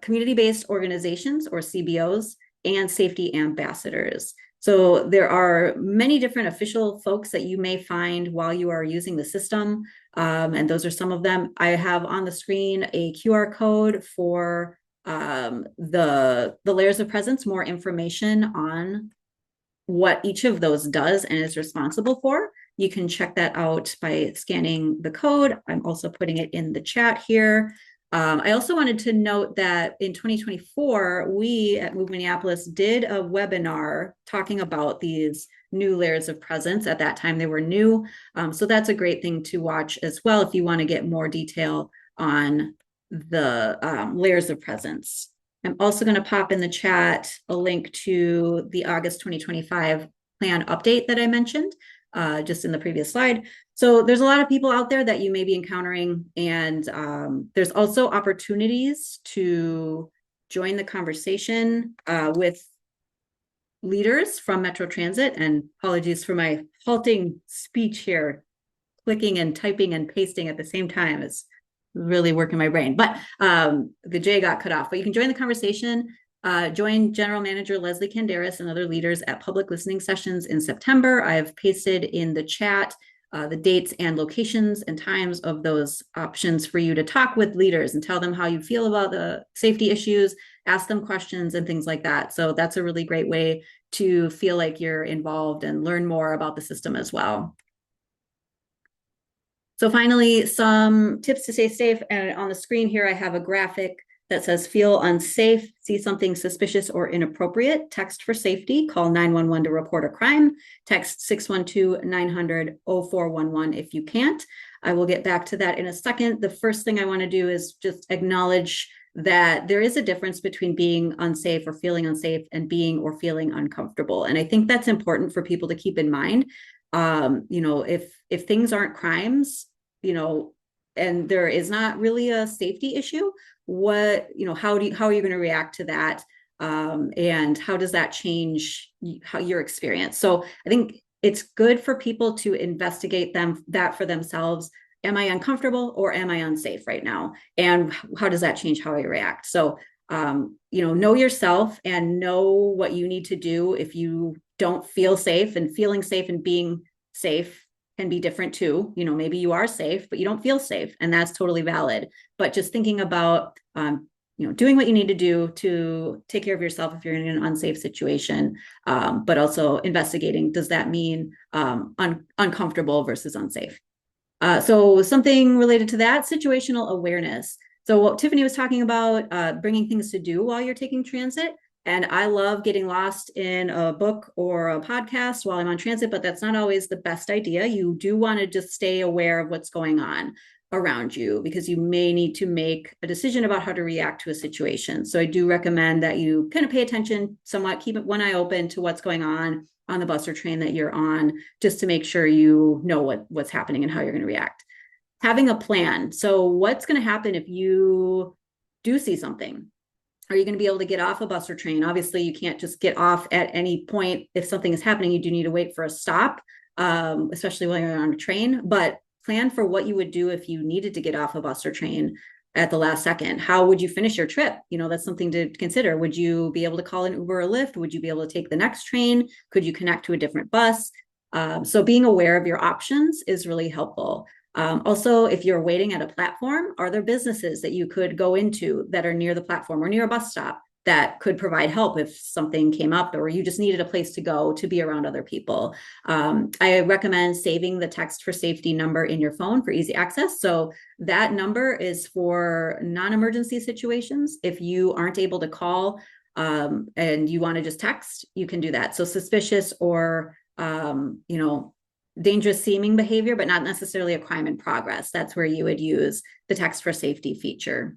community-based organizations or CBOs, and safety ambassadors. So there are many different official folks that you may find while you are using the system. And those are some of them. I have on the screen a QR code for the layers of presence, more information on what each of those does and is responsible for. You can check that out by scanning the code. I'm also putting it in the chat here. I also wanted to note that in 2024, we at Move Minneapolis did a webinar talking about these new layers of presence. At that time, they were new. So that's a great thing to watch as well if you want to get more detail on the layers of presence. I'm also going to pop in the chat a link to the August 2025 plan update that I mentioned just in the previous slide. So there's a lot of people out there that you may be encountering, and there's also opportunities to join the conversation with leaders from Metro Transit. And apologies for my halting speech here, clicking and typing and pasting at the same time is really working my brain, but the J got cut off. But you can join the conversation. Join General Manager Leslie Canderas and other leaders at public listening sessions in September. I've pasted in the chat the dates and locations and times of those options for you to talk with leaders and tell them how you feel about the safety issues, ask them questions and things like that. So that's a really great way to feel like you're involved and learn more about the system as well. So finally, some tips to stay safe. And on the screen here, I have a graphic that says, feel unsafe, see something suspicious or inappropriate, text for safety, call 911 to report a crime, text 612-900-0411 if you can't. I will get back to that in a second. The first thing I want to do is just acknowledge that there is a difference between being unsafe or feeling unsafe and being or feeling uncomfortable. And I think that's important for people to keep in mind. If things aren't crimes, and there is not really a safety issue, how are you going to react to that? And how does that change your experience? So I think it's good for people to investigate that for themselves. Am I uncomfortable or am I unsafe right now? And how does that change how I react? So, know yourself and know what you need to do if you don't feel safe, and feeling safe and being safe can be different too. Maybe you are safe, but you don't feel safe, and that's totally valid. But just thinking about, doing what you need to do to take care of yourself if you're in an unsafe situation, but also investigating, does that mean uncomfortable versus unsafe? So something related to that, situational awareness. So what Tiffany was talking about, bringing things to do while you're taking transit. And I love getting lost in a book or a podcast while I'm on transit, but that's not always the best idea. You do want to just stay aware of what's going on around you, because you may need to make a decision about how to react to a situation. So I do recommend that you kind of pay attention somewhat, keep one eye open to what's going on the bus or train that you're on, just to make sure you know what's happening and how you're going to react. Having a plan. So what's going to happen if you do see something? Are you going to be able to get off a bus or train? Obviously, you can't just get off at any point. If something is happening, you do need to wait for a stop, especially while you're on a train. But plan for what you would do if you needed to get off a bus or train at the last second. How would you finish your trip? That's something to consider. Would you be able to call an Uber or Lyft? Would you be able to take the next train? Could you connect to a different bus? So being aware of your options is really helpful. Also, if you're waiting at a platform, are there businesses that you could go into that are near the platform or near a bus stop that could provide help if something came up, or you just needed a place to go to be around other people? I recommend saving the text for safety number in your phone for easy access. So that number is for non-emergency situations. If you aren't able to call and you want to just text, you can do that. So suspicious or, dangerous seeming behavior, but not necessarily a crime in progress, that's where you would use the text for safety feature.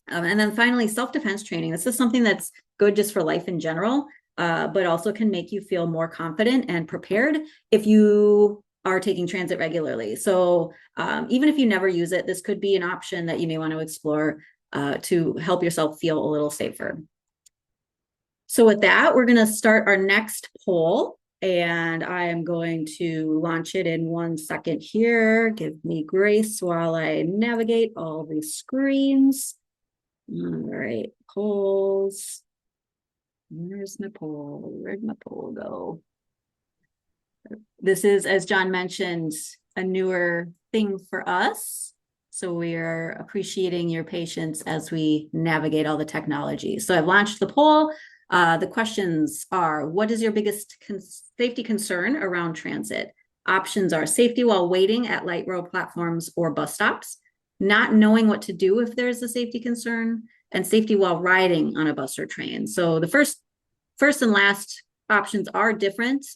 And then finally, self-defense training. This is something that's good just for life in general, but also can make you feel more confident and prepared if you are taking transit regularly. So even if you never use it, this could be an option that you may want to explore to help yourself feel a little safer. So with that, we're going to start our next poll. And I am going to launch it in 1 second here. Give me grace while I navigate all these screens. All right, polls. Where's my poll? Where'd my poll go? This is, as John mentioned, a newer thing for us. So we are appreciating your patience as we navigate all the technology. So I've launched the poll. The questions are, what is your biggest safety concern around transit? Options are safety while waiting at light rail platforms or bus stops, not knowing what to do if there's a safety concern, and safety while riding on a bus or train. So the first and last options are different.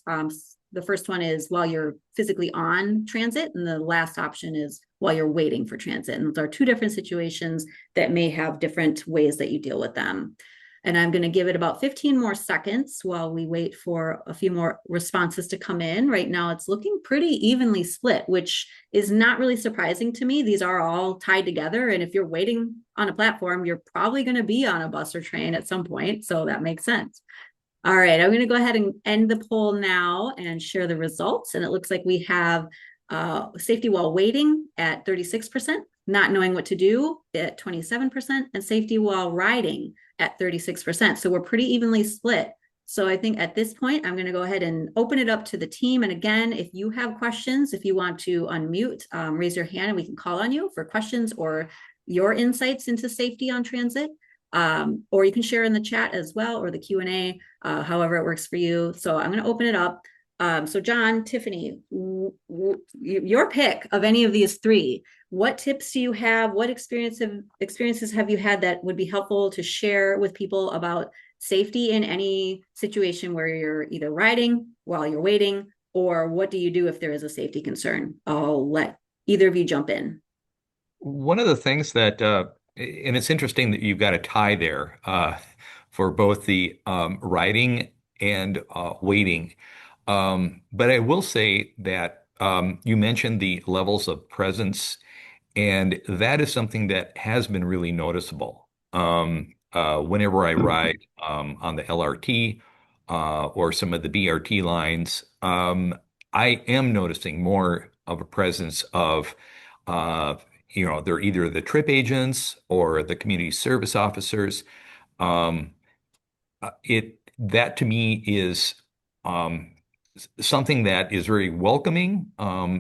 The first one is while you're physically on transit, and the last option is while you're waiting for transit. And those are two different situations that may have different ways that you deal with them. And I'm going to give it about 15 more seconds while we wait for a few more responses to come in. Right now, it's looking pretty evenly split, which is not really surprising to me. These are all tied together. And if you're waiting on a platform, you're probably going to be on a bus or train at some point. So that makes sense. All right, I'm going to go ahead and end the poll now and share the results. And it looks like we have safety while waiting at 36%, not knowing what to do at 27%, and safety while riding at 36%. So we're pretty evenly split. So I think at this point, I'm going to go ahead and open it up to the team. And again, if you have questions, if you want to unmute, raise your hand and we can call on you for questions or your insights into safety on transit. Or you can share in the chat as well, or the Q&A, however it works for you. So I'm going to open it up. So John, Tiffany, your pick of any of these three. What tips do you have? What experiences have you had that would be helpful to share with people about safety in any situation where you're either riding while you're waiting, or what do you do if there is a safety concern? I'll let either of you jump in. One of the things that, and it's interesting that you've got a tie there for both the riding and waiting. But I will say that you mentioned the levels of presence, and that is something that has been really noticeable. Whenever I ride on the LRT or some of the BRT lines, I am noticing more of a presence of uh, they're either the trip agents or the community service officers. Um, it that to me is um, something that is very welcoming.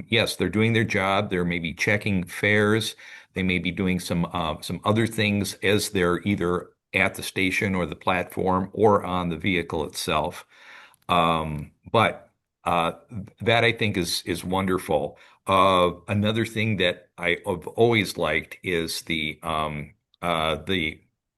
Yes, they're doing their job. They're maybe checking fares. They may be doing some other things as they're either at the station or the platform or on the vehicle itself. But that I think is wonderful. Another thing that I have always liked is the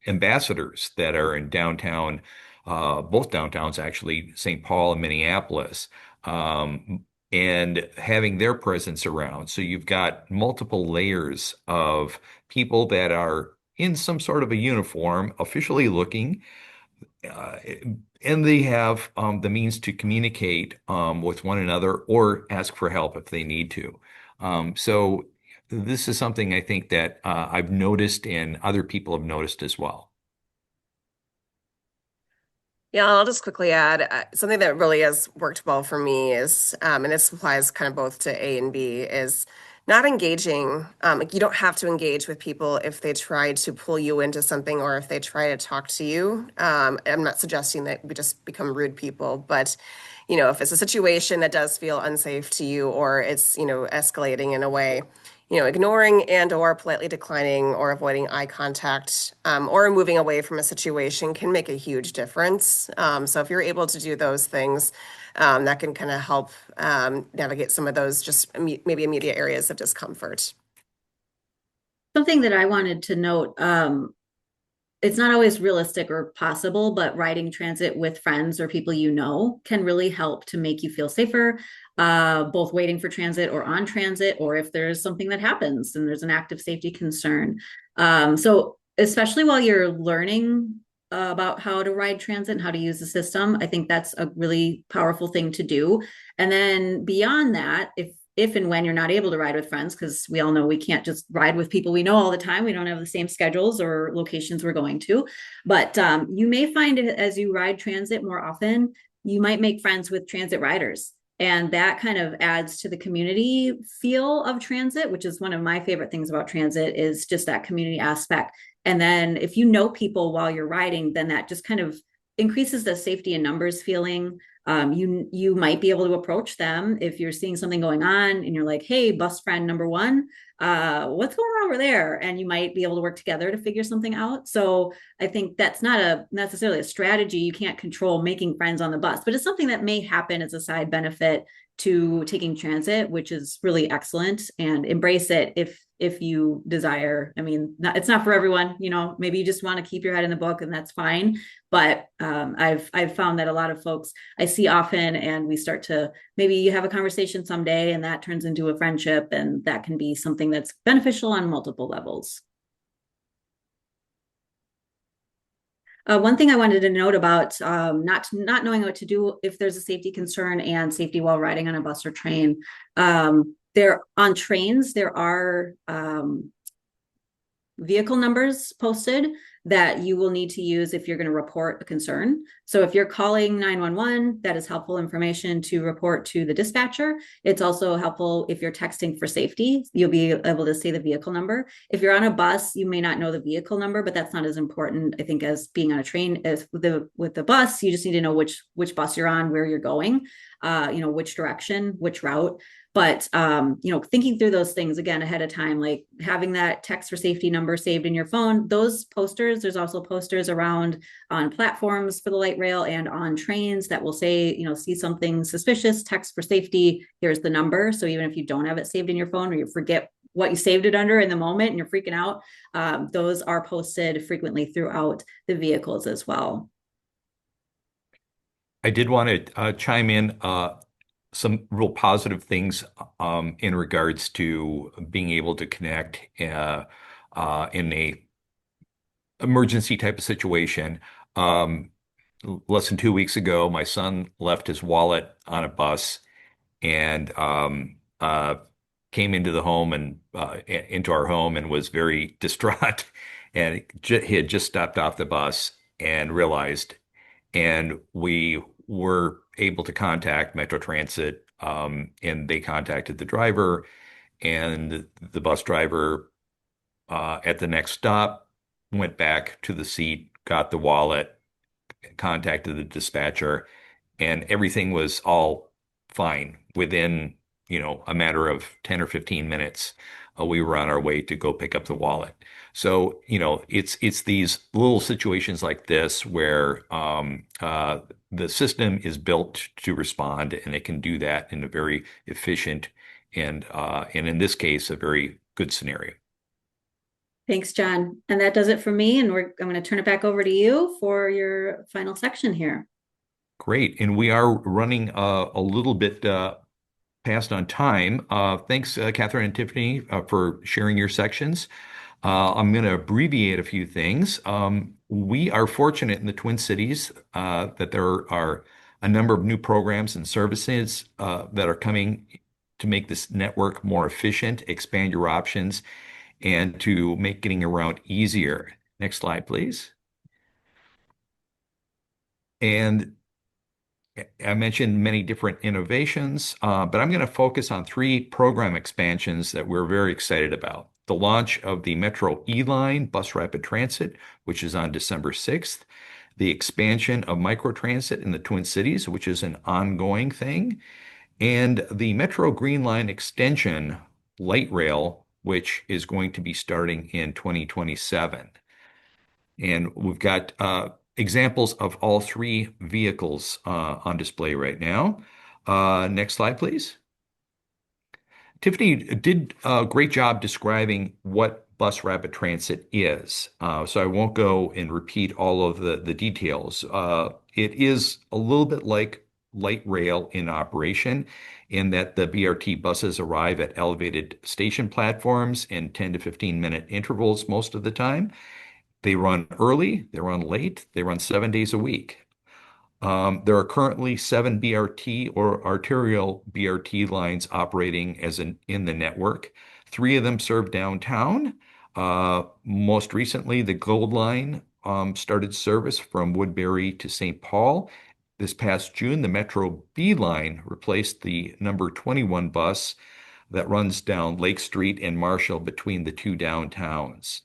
ambassadors that are in downtown, both downtowns actually, St. Paul and Minneapolis, and having their presence around. So you've got multiple layers of people that are in some sort of a uniform, officially looking, uh, and they have the means to communicate with one another or ask for help if they need to. So this is something I think that I've noticed and other people have noticed as well. Yeah, I'll just quickly add something that really has worked well for me is, and this applies kind of both to A and B, is not engaging. Like you don't have to engage with people if they try to pull you into something or if they try to talk to you. I'm not suggesting that we just become rude people, but if it's a situation that does feel unsafe to you or it's, escalating in a way, ignoring and or politely declining or avoiding eye contact or moving away from a situation can make a huge difference. So if you're able to do those things, that can kind of help navigate some of those just maybe immediate areas of discomfort. Something that I wanted to note, it's not always realistic or possible, but riding transit with friends or people you know can really help to make you feel safer, both waiting for transit or on transit, or if there's something that happens and there's an active safety concern. So especially while you're learning about how to ride transit and how to use the system, I think that's a really powerful thing to do. And then beyond that, if and when you're not able to ride with friends, because we all know we can't just ride with people we know all the time. We don't have the same schedules or locations we're going to. But you may find as you ride transit more often, you might make friends with transit riders. And that kind of adds to the community feel of transit, which is one of my favorite things about transit is just that community aspect. And then if you know people while you're riding, then that just kind of increases the safety in numbers feeling. You might be able to approach them if you're seeing something going on and you're like, hey, bus friend number one, what's going on over there? And you might be able to work together to figure something out. So I think that's not necessarily a strategy. You can't control making friends on the bus, but it's something that may happen as a side benefit to taking transit, which is really excellent, and embrace it if you desire. I mean, it's not for everyone, maybe you just want to keep your head in the book, and that's fine. But I've found that a lot of folks I see often, and we start to, maybe you have a conversation someday and that turns into a friendship, and that can be something that's beneficial on multiple levels. One thing I wanted to note about not knowing what to do if there's a safety concern and safety while riding on a bus or train. There on trains, there are vehicle numbers posted that you will need to use if you're going to report a concern. So if you're calling 911, that is helpful information to report to the dispatcher. It's also helpful if you're texting for safety. You'll be able to say the vehicle number. If you're on a bus, you may not know the vehicle number, but that's not as important, I think, as being on a train. As with the bus, you just need to know which bus you're on, where you're going, which direction, which route. But, thinking through those things again ahead of time, like having that text for safety number saved in your phone, those posters, there's also posters around on platforms for the light rail and on trains that will say, see something suspicious, text for safety, here's the number. So even if you don't have it saved in your phone or you forget what you saved it under in the moment and you're freaking out, those are posted frequently throughout the vehicles as well. I did want to chime in some real positive things in regards to being able to connect in a emergency type of situation. Less than 2 weeks ago, my son left his wallet on a bus and came into the home and into our home and was very distraught. And he had just stepped off the bus and realized, and we were able to contact Metro Transit, and they contacted the driver, and the bus driver at the next stop went back to the seat, got the wallet, contacted the dispatcher, and everything was all fine. Within, a matter of 10 or 15 minutes, we were on our way to go pick up the wallet. So, it's these little situations like this where the system is built to respond, and it can do that in a very efficient and in this case, a very good scenario. Thanks, John. And that does it for me. And I'm going to turn it back over to you for your final section here. Great. And we are running a little bit past on time. Thanks, Catherine and Tiffany, for sharing your sections. I'm going to abbreviate a few things. We are fortunate in the Twin Cities that there are a number of new programs and services that are coming to make this network more efficient, expand your options, and to make getting around easier. Next slide, please. And I mentioned many different innovations, but I'm going to focus on 3 program expansions that we're very excited about. The launch of the Metro E-Line Bus Rapid Transit, which is on December 6th. The expansion of microtransit in the Twin Cities, which is an ongoing thing. And the Metro Green Line extension light rail, which is going to be starting in 2027. And we've got examples of all 3 vehicles on display right now. Next slide, please. Tiffany did a great job describing what bus rapid transit is. So I won't go and repeat all of the details. It is a little bit like light rail in operation in that the BRT buses arrive at elevated station platforms in 10 to 15-minute intervals most of the time. They run early, they run late, they run 7 days a week. There are currently 7 BRT or arterial BRT lines operating in the network. 3 of them serve downtown. Most recently, the Gold Line started service from Woodbury to St. Paul. This past June, the Metro B Line replaced the number 21 bus that runs down Lake Street and Marshall between the 2 downtowns.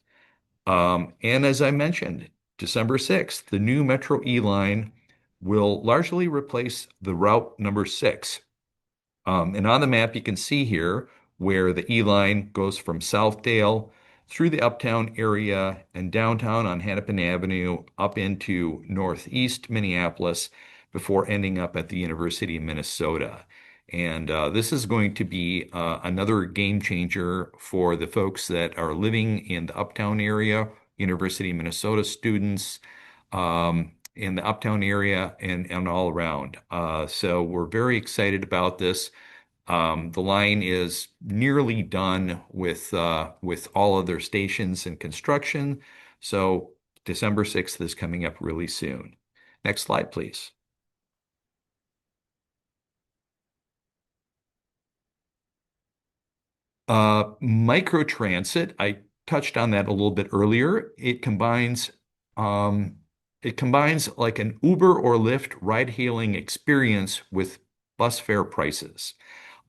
And as I mentioned, December 6th, the new Metro E line will largely replace the route number 6. And on the map, you can see here where the E line goes from Southdale through the uptown area and downtown on Hennepin Avenue up into northeast Minneapolis before ending up at the University of Minnesota. And this is going to be another game changer for the folks that are living in the uptown area, University of Minnesota students, in the uptown area and all around. So we're very excited about this. The line is nearly done with all of their stations and construction. So December 6th is coming up really soon. Next slide, please. Microtransit, I touched on that a little bit earlier. It combines like an Uber or Lyft ride-hailing experience with bus fare prices.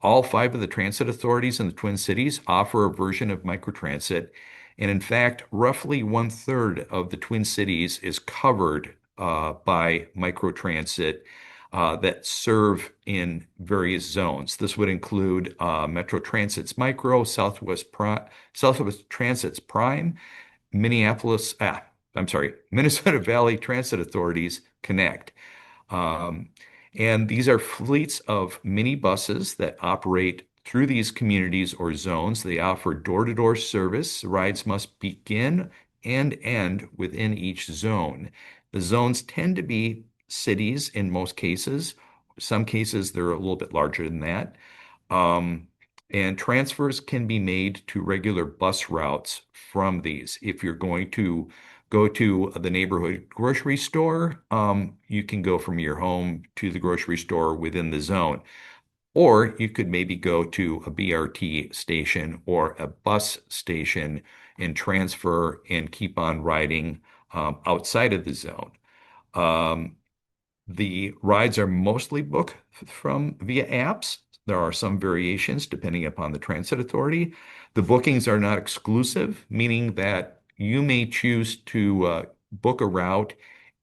All 5 of the transit authorities in the Twin Cities offer a version of microtransit, and in fact, roughly 1/3 of the Twin Cities is covered by microtransit that serve in various zones. This would include Metro Transit's Micro, Southwest Transit's Prime, Minnesota Valley Transit Authority's Connect. Um, and these are fleets of mini buses that operate through these communities or zones. They offer door-to-door service. Rides must begin and end within each zone. The zones tend to be cities in most cases. Some cases, they're a little bit larger than that. Um, and transfers can be made to regular bus routes from these. If you're going to go to the neighborhood grocery store, you can go from your home to the grocery store within the zone. Or you could maybe go to a BRT station or a bus station and transfer and keep on riding outside of the zone. Um, the rides are mostly booked from via apps. There are some variations depending upon the transit authority. The bookings are not exclusive, meaning that you may choose to book a route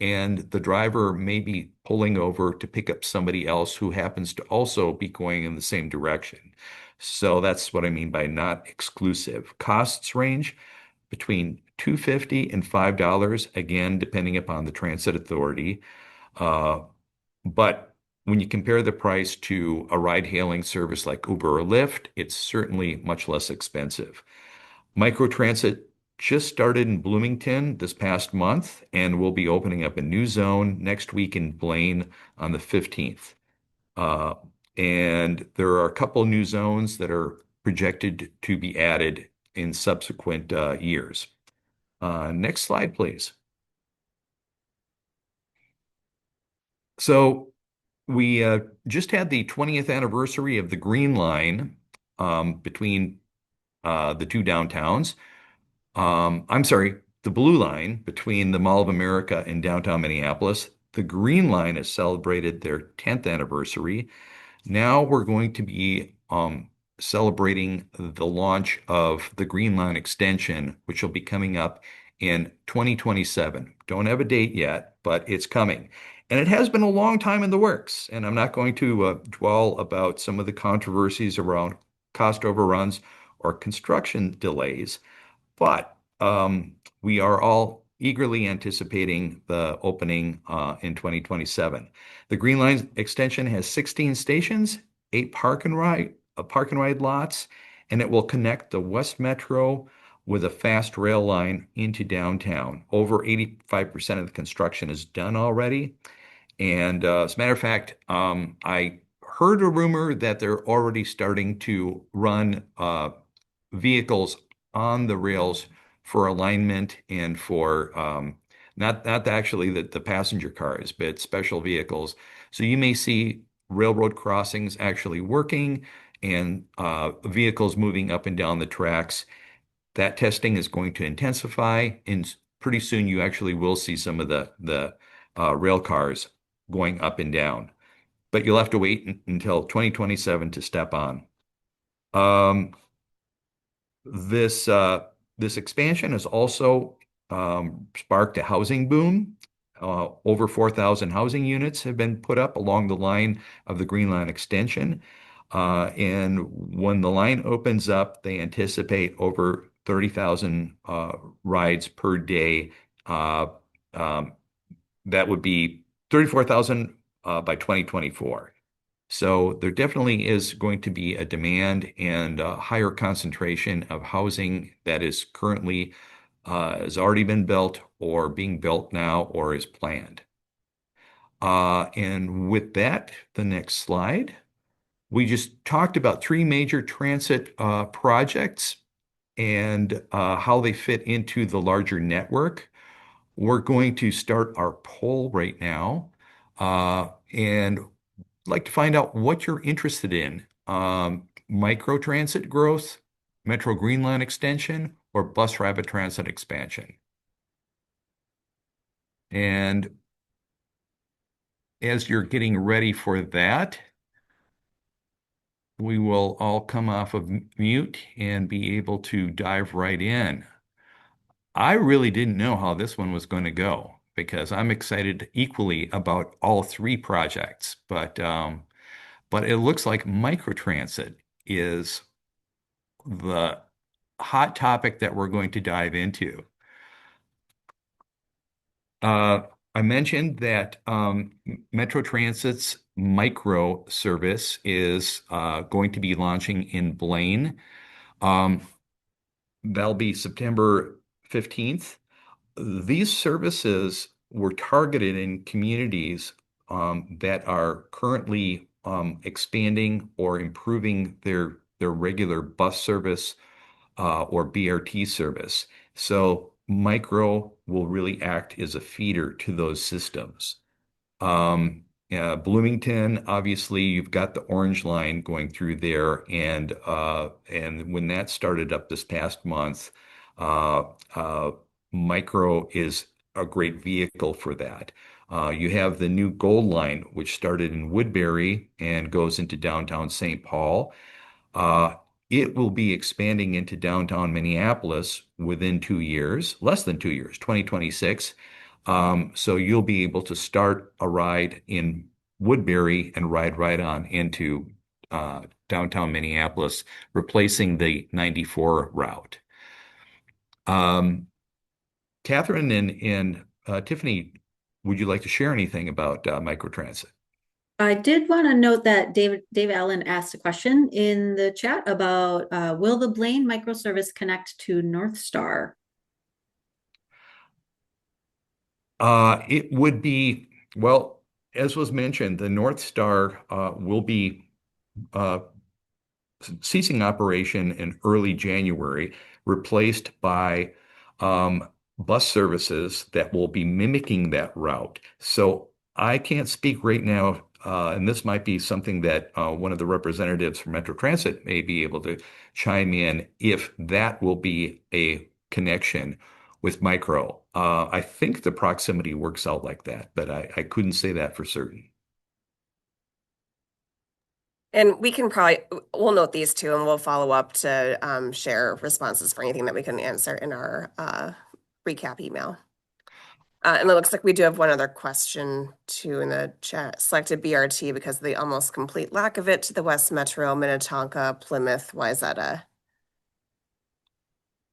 and the driver may be pulling over to pick up somebody else who happens to also be going in the same direction. So that's what I mean by not exclusive. Costs range between $2.50 and $5, again, depending upon the transit authority. Uh, but when you compare the price to a ride-hailing service like Uber or Lyft, it's certainly much less expensive. Microtransit just started in Bloomington this past month and will be opening up a new zone next week in Blaine on the 15th. Uh, and there are a couple new zones that are projected to be added in subsequent years. Next slide, please. So we just had the 20th anniversary of the Green Line between the two downtowns. I'm sorry, the Blue Line between the Mall of America and downtown Minneapolis. The Green Line has celebrated their 10th anniversary. Now we're going to be celebrating the launch of the Green Line extension, which will be coming up in 2027. Don't have a date yet, but it's coming. And it has been a long time in the works. And I'm not going to dwell about some of the controversies around cost overruns or construction delays, but we are all eagerly anticipating the opening in 2027. The Green Line extension has 16 stations, 8 park and ride lots, and it will connect the West Metro with a fast rail line into downtown. Over 85% of the construction is done already. And as a matter of fact, I heard a rumor that they're already starting to run vehicles on the rails for alignment and for not actually the passenger cars, but special vehicles. So you may see railroad crossings actually working and vehicles moving up and down the tracks. That testing is going to intensify, and pretty soon you actually will see some of the rail cars going up and down. But you'll have to wait until 2027 to step on. Um, this expansion is also sparked a housing boom. Over 4,000 housing units have been put up along the line of the Green Line extension. And when the line opens up, they anticipate over 30,000 rides per day. Uh, um, that would be 34,000 by 2024. So there definitely is going to be a demand and a higher concentration of housing that is currently has already been built or being built now or is planned. And with that, the next slide. We just talked about three major transit projects and how they fit into the larger network. We're going to start our poll right now and like to find out what you're interested in. Micro transit growth, Metro Green Line extension, or bus rapid transit expansion. And as you're getting ready for that, we will all come off of mute and be able to dive right in. I really didn't know how this one was going to go because I'm excited equally about all three projects, but it looks like microtransit is the hot topic that we're going to dive into. Uh, I mentioned that Metro Transit's micro service is going to be launching in Blaine. Um, that'll be September 15th. These services were targeted in communities that are currently expanding or improving their regular bus service or BRT service. So micro will really act as a feeder to those systems. Bloomington, obviously, you've got the orange line going through there, and when that started up this past month, uh, uh, micro is a great vehicle for that. You have the new Gold Line, which started in Woodbury and goes into downtown St. Paul. Uh, it will be expanding into downtown Minneapolis within 2 years, less than 2 years, 2026. So you'll be able to start a ride in Woodbury and ride right on into downtown Minneapolis, replacing the 94 route. Um, Catherine and Tiffany, would you like to share anything about microtransit? I did want to note that Dave Allen asked a question in the chat about will the Blaine microservice connect to North Star? It would be, well, as was mentioned, the North Star will be uh, ceasing operation in early January, replaced by um, bus services that will be mimicking that route. So I can't speak right now, and this might be something that one of the representatives from Metro Transit may be able to chime in if that will be a connection with micro. I think the proximity works out like that, but I couldn't say that for certain. And we can probably, we'll note these too, and we'll follow up to share responses for anything that we can answer in our recap email. And it looks like we do have one other question too in the chat. Selected BRT because of the almost complete lack of it to the West Metro, Minnetonka, Plymouth, Wayzata.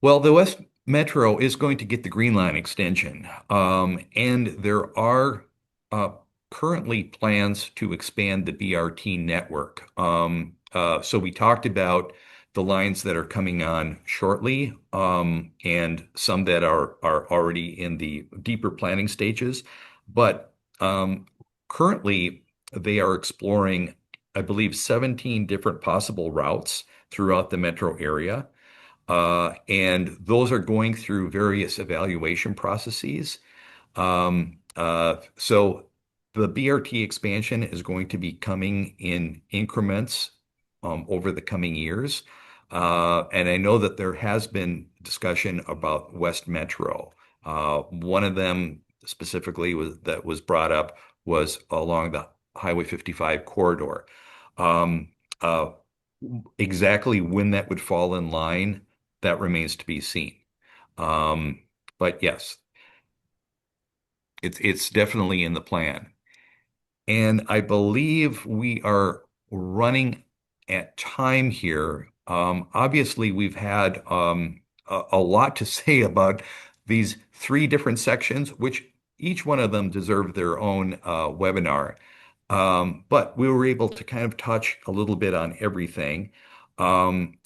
Well, the West Metro is going to get the Green Line extension, and there are uh, currently plans to expand the BRT network. So we talked about the lines that are coming on shortly, and some that are already in the deeper planning stages. But currently, they are exploring, I believe, 17 different possible routes throughout the metro area. And those are going through various evaluation processes. So the BRT expansion is going to be coming in increments over the coming years. And I know that there has been discussion about West Metro. One of them specifically that was brought up was along the Highway 55 corridor. Um, uh, exactly when that would fall in line, that remains to be seen. Um, But yes, it's definitely in the plan. And I believe we are running at time here. Obviously, we've had a lot to say about these three different sections, which each one of them deserve their own webinar. But we were able to kind of touch a little bit on everything, and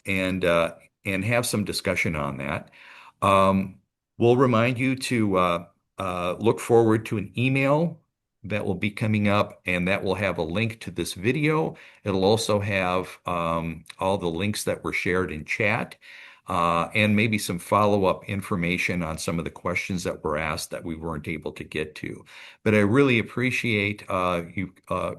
have some discussion on that. Um, we'll remind you to look forward to an email that will be coming up, and that will have a link to this video. It'll also have all the links that were shared in chat, and maybe some follow-up information on some of the questions that were asked that we weren't able to get to. But I really appreciate you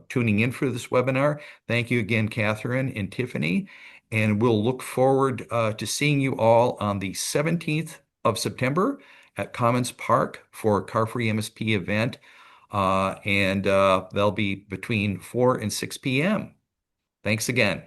tuning in for this webinar. Thank you again, Catherine and Tiffany. And we'll look forward to seeing you all on the 17th of September at Commons Park for a Car-Free MSP event. And they'll be between 4 and 6 p.m. Thanks again.